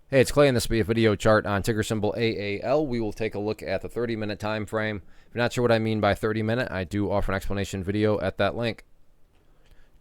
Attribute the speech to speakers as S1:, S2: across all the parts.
S1: Hey, it's Clay, and this will be a video chart on ticker symbol AAL. We will take a look at the 30-minute time frame. If you're not sure what I mean by 30-minute, I do offer an explanation video at that link.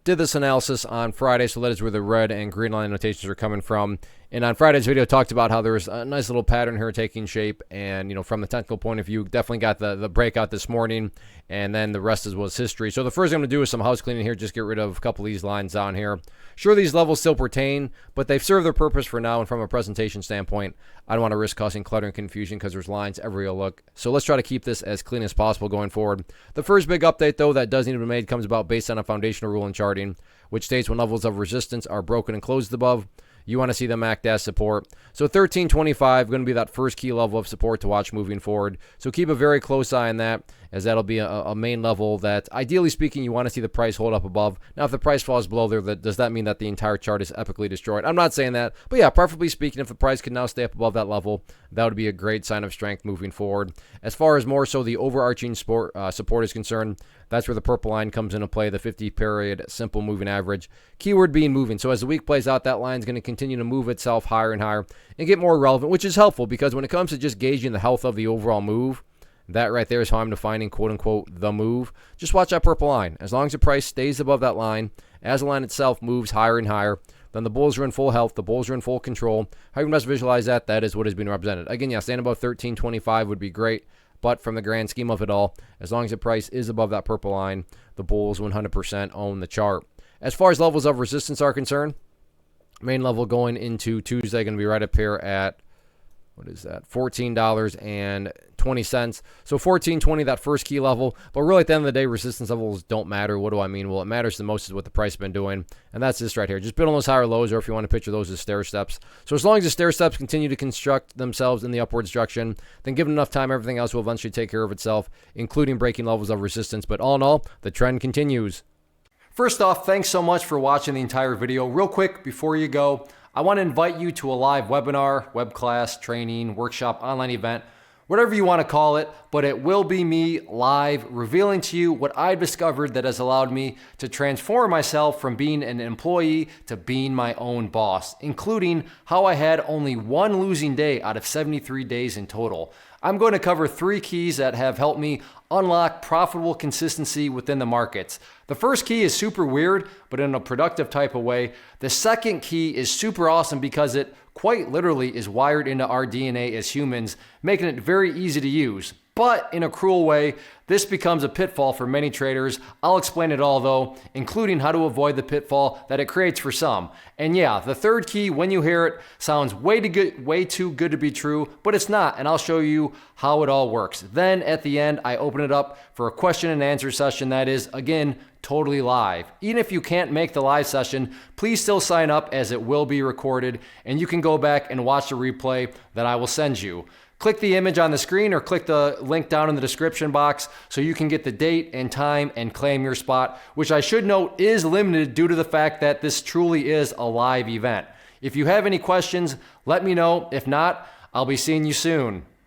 S1: Did this analysis on Friday, so that is where the red and green line notations are coming from. And on Friday's video, talked about how there was a nice little pattern here taking shape, and from the technical point of view, definitely got the breakout this morning, and then the rest was history. So the first thing I'm going to do is some house cleaning here, just get rid of a couple of these lines down here. Sure, these levels still pertain, but they've served their purpose for now, and from a presentation standpoint, I don't want to risk causing clutter and confusion because there's lines everywhere you look. So let's try to keep this as clean as possible going forward. The first big update, though, that does need to be made comes about based on a foundational rule in charting, which states when levels of resistance are broken and closed above, you want to see them act as support. So 1325 going to be that first key level of support to watch moving forward. So keep a very close eye on that, as that'll be a main level that, ideally speaking, you want to see the price hold up above. Now, if the price falls below there, does that mean that the entire chart is epically destroyed? I'm not saying that, but yeah, preferably speaking, if the price can now stay up above that level, that would be a great sign of strength moving forward. As far as more so the overarching support is concerned, that's where the purple line comes into play, the 50-period simple moving average. Keyword being moving. So as the week plays out, that line is going to continue to move itself higher and higher and get more relevant, which is helpful because when it comes to just gauging the health of the overall move, that right there is how I'm defining, quote-unquote, the move. Just watch that purple line. As long as the price stays above that line, as the line itself moves higher and higher, then the bulls are in full health, the bulls are in full control. How you best visualize that, that is what is being represented. Again, yeah, staying above 1325 would be great, but from the grand scheme of it all, as long as the price is above that purple line, the bulls 100% own the chart. As far as levels of resistance are concerned, main level going into Tuesday going to be right up here at, what is that, $14.20. So $14.20, that first key level. But really, at the end of the day, resistance levels don't matter. What do I mean? Well, it matters the most is what the price has been doing. And that's this right here. Just build on those higher lows, or if you want to picture those as stair steps. So as long as the stair steps continue to construct themselves in the upwards direction, then given enough time, everything else will eventually take care of itself, including breaking levels of resistance. But all in all, the trend continues. First off, thanks so much for watching the entire video. Real quick, before you go, I want to invite you to a live webinar, web class, training, workshop, online event, whatever you want to call it, but it will be me live revealing to you what I've discovered that has allowed me to transform myself from being an employee to being my own boss, including how I had only one losing day out of 73 days in total. I'm going to cover 3 keys that have helped me unlock profitable consistency within the markets. The first key is super weird, but in a productive type of way. The second key is super awesome because it quite literally is wired into our DNA as humans, making it very easy to use. But in a cruel way, this becomes a pitfall for many traders. I'll explain it all though, including how to avoid the pitfall that it creates for some. And yeah, the third key, when you hear it, sounds way too good to be true, but it's not, and I'll show you how it all works. Then at the end, I open it up for a question and answer session that is, again, totally live. Even if you can't make the live session, please still sign up as it will be recorded, and you can go back and watch the replay that I will send you. Click the image on the screen or click the link down in the description box so you can get the date and time and claim your spot, which I should note is limited due to the fact that this truly is a live event. If you have any questions, let me know. If not, I'll be seeing you soon.